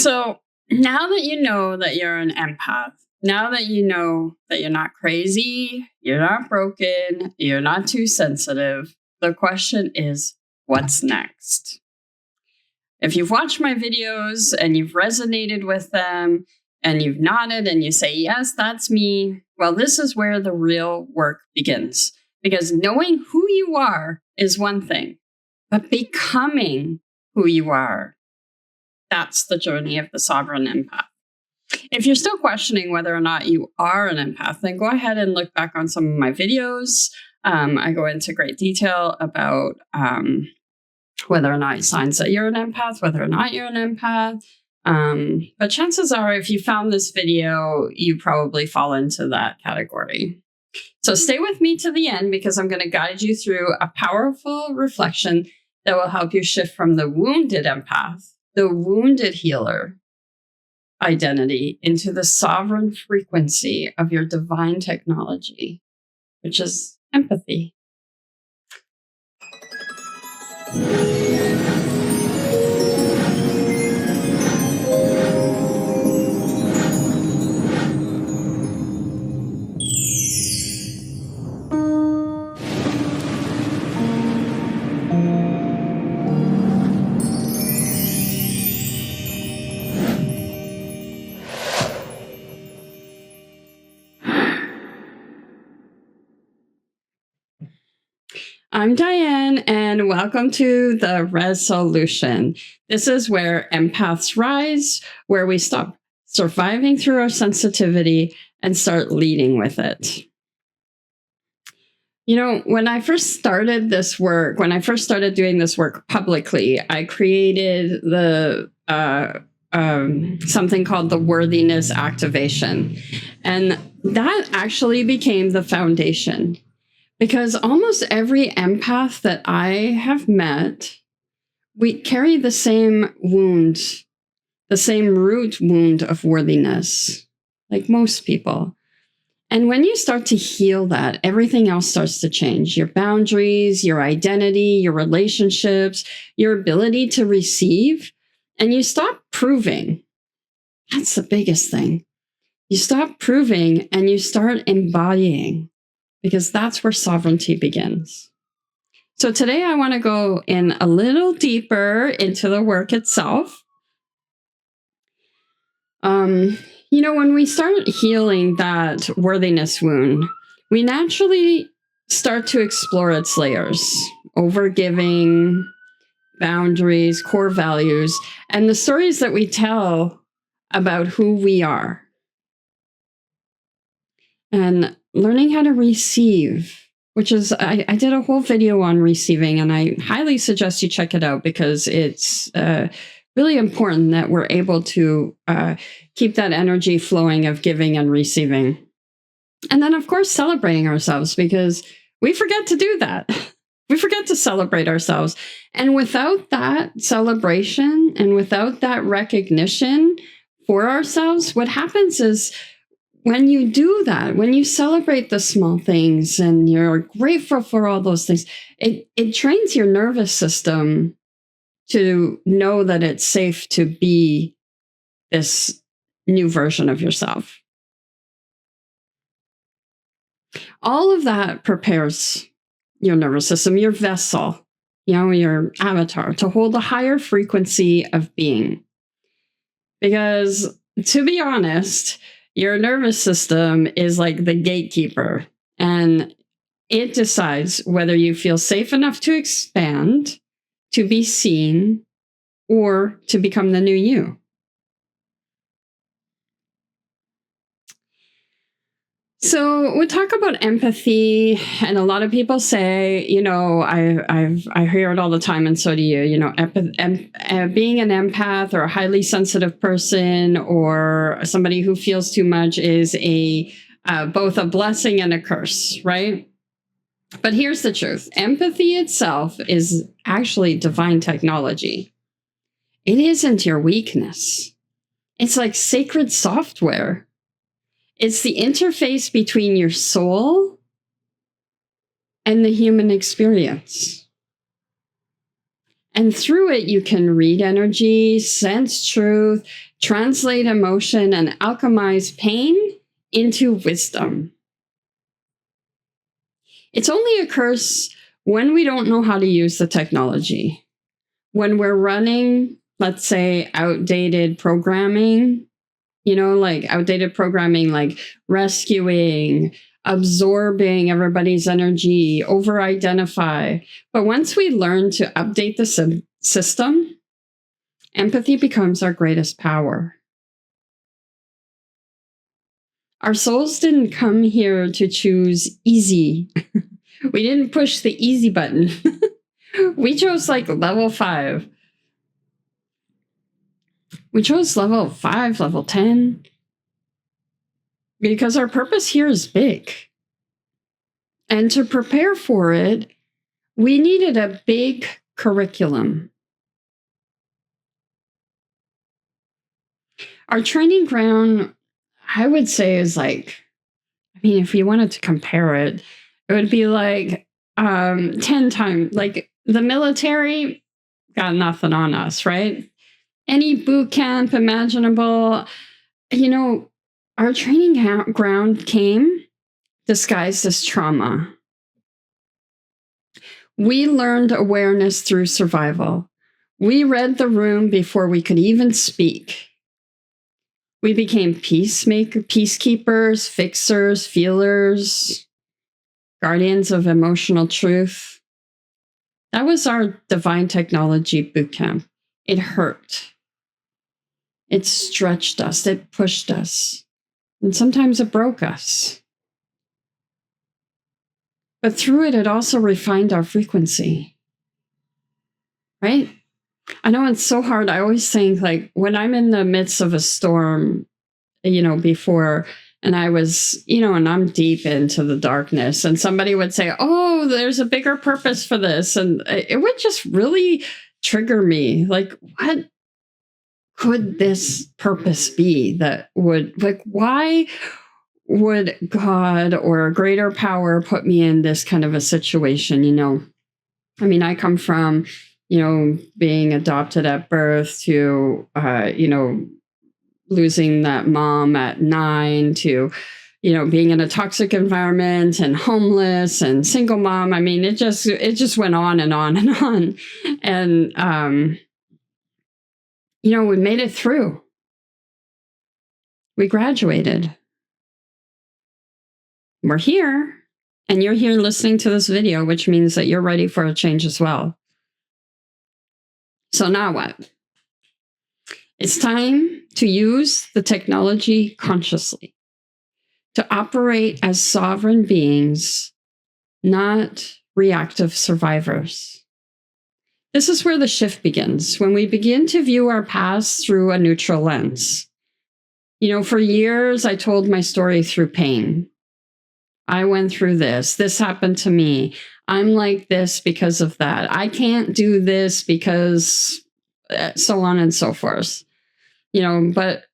So now that you know that you're an empath, now that you know that you're not crazy, you're not broken, you're not too sensitive, the question is, what's next? If you've watched my videos and you've resonated with them and you've nodded and you say, yes, that's me, well, this is where the real work begins. Because knowing who you are is one thing, but becoming who you are, that's the journey of the sovereign empath. If you're still questioning whether or not you are an empath, then go ahead and look back on some of my videos. I go into great detail about whether or not it signs that you're an empath, whether or not you're an empath. But chances are, if you found this video, you probably fall into that category. So stay with me to the end, because I'm going to guide you through a powerful reflection that will help you shift from the wounded empath, the wounded healer identity, into the sovereign frequency of your divine technology, which is empathy. I'm Diane, and welcome to the Resolution. This is where empaths rise, where we stop surviving through our sensitivity and start leading with it. You know, when I first started this work, when I first started doing this work publicly, I created the something called the Worthiness Activation. And that actually became the foundation. Because almost every empath that I have met, we carry the same wound, the same root wound of worthiness, like most people. And when you start to heal that, everything else starts to change. Your boundaries, your identity, your relationships, your ability to receive, and you stop proving. That's the biggest thing. You stop proving and you start embodying. Because that's where sovereignty begins. So today I want to go in a little deeper into the work itself. You know, when we start healing that worthiness wound, we naturally start to explore its layers, overgiving, boundaries, core values, and the stories that we tell about who we are. And learning how to receive, which is, I did a whole video on receiving, and I highly suggest you check it out, because it's really important that we're able to keep that energy flowing of giving and receiving. And then, of course, celebrating ourselves, because we forget to do that. We forget to celebrate ourselves. And without that celebration and without that recognition for ourselves, what happens is, when you do that, when you celebrate the small things and you're grateful for all those things, it trains your nervous system to know that it's safe to be this new version of yourself. All of that prepares your nervous system, your vessel, you know, your avatar, to hold a higher frequency of being. Because, to be honest, your nervous system is like the gatekeeper, and it decides whether you feel safe enough to expand, to be seen, or to become the new you. So we talk about empathy, and a lot of people say, you know, I hear it all the time, and so do you. You know, being an empath or a highly sensitive person or somebody who feels too much is both a blessing and a curse, right? But here's the truth: empathy itself is actually divine technology. It isn't your weakness. It's like sacred software. It's the interface between your soul and the human experience. And through it, you can read energy, sense truth, translate emotion, and alchemize pain into wisdom. It only occurs when we don't know how to use the technology. When we're running, let's say, outdated programming, like outdated programming, like rescuing, absorbing everybody's energy, over-identify. But once we learn to update the system, empathy becomes our greatest power. Our souls didn't come here to choose easy. We didn't push the easy button. We chose level 5. We chose level 5, level 10, because our purpose here is big. And to prepare for it, we needed a big curriculum. Our training ground, I would say, is if you wanted to compare it, it would be 10 times. The military got nothing on us, right? Any boot camp imaginable. Our training ground came disguised as trauma. We learned awareness through survival. We read the room before we could even speak. We became peacekeepers, fixers, feelers, guardians of emotional truth. That was our divine technology boot camp. It hurt. It stretched us. It pushed us. And sometimes it broke us. But through it, it also refined our frequency. Right? I know it's so hard. I always think when I'm in the midst of a storm, before, and I was, and I'm deep into the darkness, and somebody would say, oh, there's a bigger purpose for this. And it would just really trigger me. What could this purpose be that would, why would God or a greater power put me in this kind of a situation? I come from, being adopted at birth to, losing that mom at 9 to, being in a toxic environment and homeless and single mom. It just went on and on and on. And, we made it through. We graduated. We're here. And you're here listening to this video, which means that you're ready for a change as well. So now what? It's time to use the technology consciously, to operate as sovereign beings, not reactive survivors. This is where the shift begins, when we begin to view our past through a neutral lens. For years, I told my story through pain. I went through this. This happened to me. I'm like this because of that. I can't do this because so on and so forth. But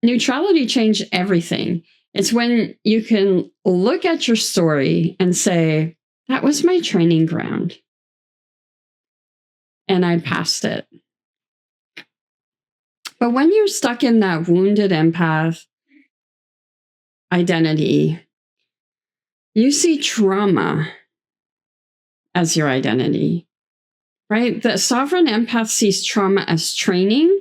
neutrality changed everything. It's when you can look at your story and say, that was my training ground. And I passed it. But when you're stuck in that wounded empath identity, you see trauma as your identity, right? The sovereign empath sees trauma as training.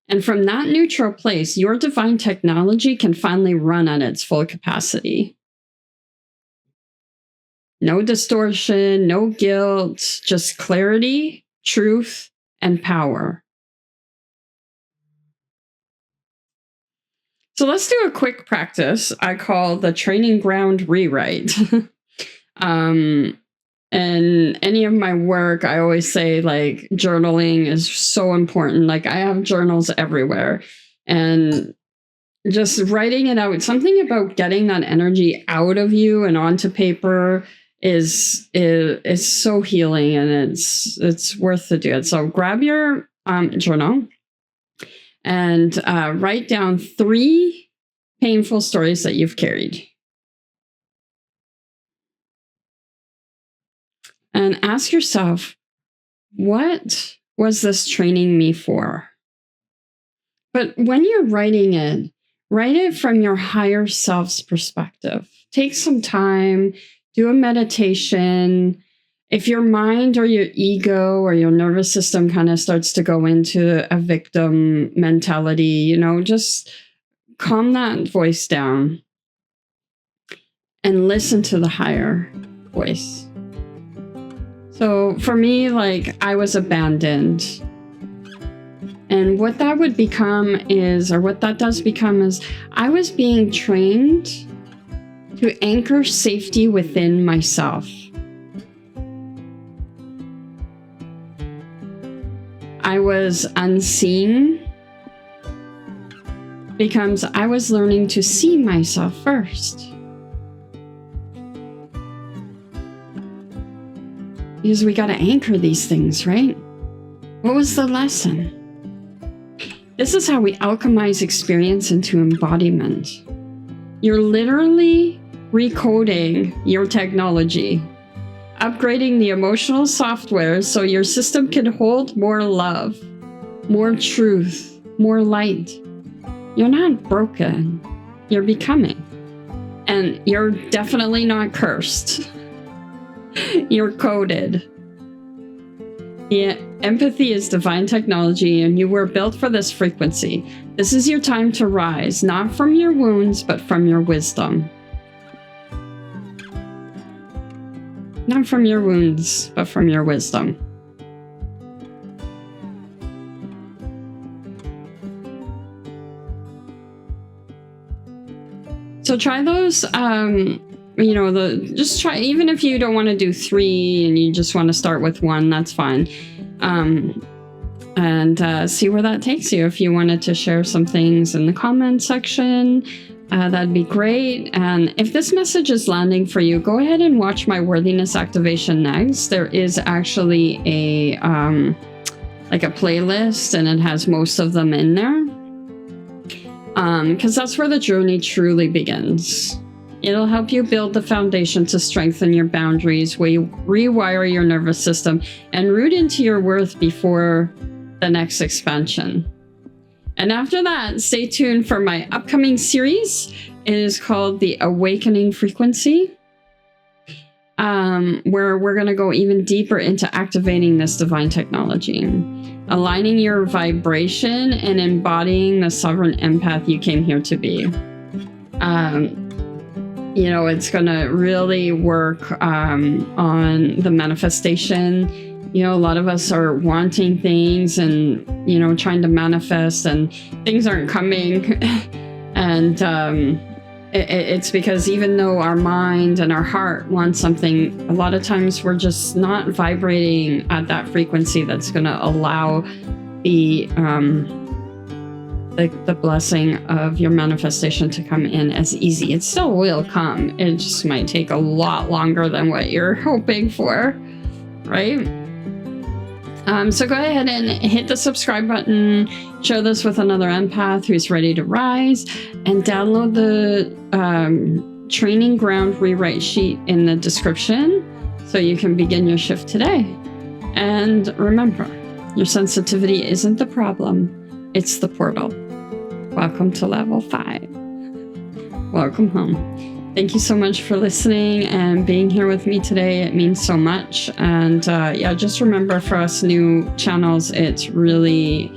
And from that neutral place, your divine technology can finally run at its full capacity. No distortion, no guilt, just clarity, truth, and power. So let's do a quick practice I call the training ground rewrite. And any of my work, I always say journaling is so important. I have journals everywhere, and just writing it out. Something about getting that energy out of you and onto paper is so healing, and it's worth to do it. So grab your journal and write down 3 painful stories that you've carried. And ask yourself, what was this training me for? But when you're writing it, write it from your higher self's perspective. Take some time, do a meditation. If your mind or your ego or your nervous system kind of starts to go into a victim mentality, just calm that voice down and listen to the higher voice. So for me, I was abandoned. And what that would become is, or what that does become is, I was being trained to anchor safety within myself. I was unseen becomes I was learning to see myself first. Because we got to anchor these things, right? What was the lesson? This is how we alchemize experience into embodiment. You're literally recoding your technology, upgrading the emotional software so your system can hold more love, more truth, more light. You're not broken. You're becoming. And you're definitely not cursed. You're coded. Yeah, empathy is divine technology, and you were built for this frequency. This is your time to rise, not from your wounds, but from your wisdom. Not from your wounds, but from your wisdom. So try those, just try, even if you don't want to do 3 and you just want to start with 1, that's fine. And see where that takes you. If you wanted to share some things in the comment section, that'd be great. And if this message is landing for you, go ahead and watch my Worthiness Activation next. There is actually a playlist, and it has most of them in there. Because that's where the journey truly begins. It'll help you build the foundation to strengthen your boundaries, where you rewire your nervous system and root into your worth before the next expansion. And after that, stay tuned for my upcoming series. It is called The Awakening Frequency, where we're going to go even deeper into activating this divine technology, aligning your vibration, and embodying the sovereign empath you came here to be. It's going to really work on the manifestation. A lot of us are wanting things and, trying to manifest, and things aren't coming. And it's because even though our mind and our heart want something, a lot of times we're just not vibrating at that frequency that's going to allow the blessing of your manifestation to come in as easy. It still will come. It just might take a lot longer than what you're hoping for, right? So go ahead and hit the subscribe button, share this with another empath who's ready to rise, and download the training ground rewrite sheet in the description so you can begin your shift today. And remember, your sensitivity isn't the problem, it's the portal. Welcome to level 5. Welcome home. Thank you so much for listening and being here with me today. It means so much. And just remember, for us new channels, it's really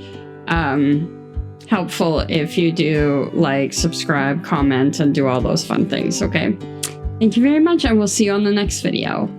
helpful if you do subscribe, comment, and do all those fun things. Okay. Thank you very much, and we'll see you on the next video.